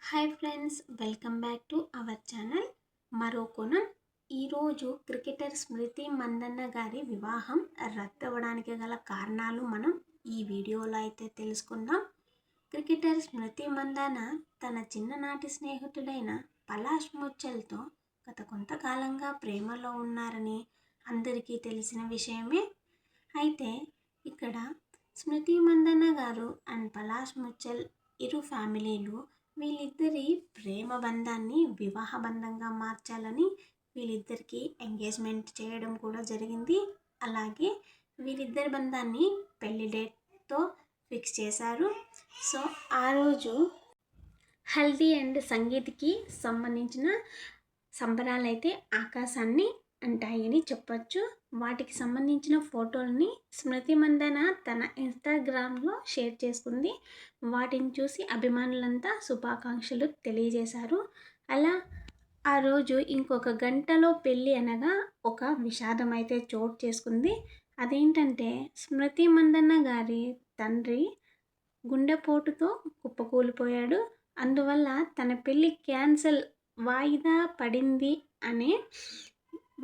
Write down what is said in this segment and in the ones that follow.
Hi friends, welcome back to our channel. మరో కోణం. ఈరోజు క్రికెటర్ స్మృతి మందన్న గారి వివాహం రద్దవడానికి గల కారణాలు మనం ఈ వీడియోలో అయితే తెలుసుకుందాం. క్రికెటర్ స్మృతి మందన్న తన చిన్ననాటి స్నేహితుడైన పలాష్ ముచ్చల్తో గత కొంతకాలంగా ప్రేమలో ఉన్నారని అందరికీ తెలిసిన విషయమే. అయితే ఇక్కడ స్మృతి మందన్న గారు అండ్ పలాష్ ముచ్చల్ ఇరు ఫ్యామిలీలు వీళ్ళిద్దరి ప్రేమ బంధాన్ని వివాహ బంధంగా మార్చాలని వీళ్ళిద్దరికి ఎంగేజ్మెంట్ చేయడం కూడా జరిగింది. అలాగే వీళ్ళిద్దరి బంధాన్ని పెళ్లి డేట్తో ఫిక్స్ చేశారు. సో ఆ రోజు హల్దీ అండ్ సంగీత్కి సంబంధించిన సంబరాలు అయితే ఆకాశాన్ని అంటాయని చెప్పచ్చు. వాటికి సంబంధించిన ఫోటోల్ని స్మృతి మందన తన ఇన్స్టాగ్రామ్లో షేర్ చేసుకుంది. వాటిని చూసి అభిమానులంతా శుభాకాంక్షలు తెలియజేశారు. అలా ఆ రోజు ఇంకొక గంటలో పెళ్ళి అనగా ఒక విషాదం అయితే చోటు చేసుకుంది. అదేంటంటే స్మృతి మందన్న గారి తండ్రి గుండెపోటుతో కుప్పకూలిపోయాడు. అందువల్ల తన పెళ్ళి క్యాన్సిల్ వాయిదా పడింది అనే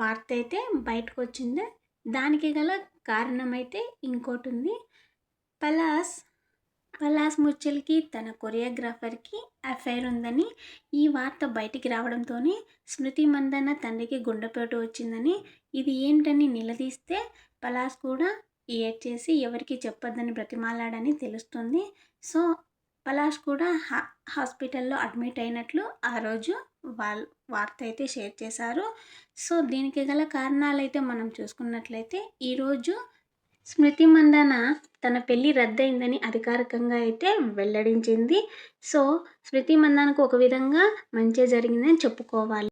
వార్త అయితే బయటకు వచ్చింది. దానికి గల కారణమైతే ఇంకోటి ఉంది. పలాష్ ముచ్చల్కి తన కొరియోగ్రాఫర్కి అఫైర్ ఉందని ఈ వార్త బయటికి రావడంతోనే స్మృతి మందన్న తండ్రికి గుండెపోటు వచ్చిందని, ఇది ఏంటని నిలదీస్తే పలాష్ కూడా ఏడ్ చేసి ఎవరికి చెప్పొద్దని బ్రతిమాలాడని తెలుస్తుంది. సో పలాష్ కూడా హాస్పిటల్లో అడ్మిట్ అయినట్లు ఆ రోజు వార్త అయితే షేర్ చేశారు. సో దీనికి గల కారణాలు అయితే మనం చూసుకున్నట్లయితే ఈరోజు స్మృతి మందన తన పెళ్ళి రద్దయిందని అధికారికంగా అయితే వెల్లడించింది. సో స్మృతి మందనకు ఒక విధంగా మంచి జరిగిందని చెప్పుకోవాలి.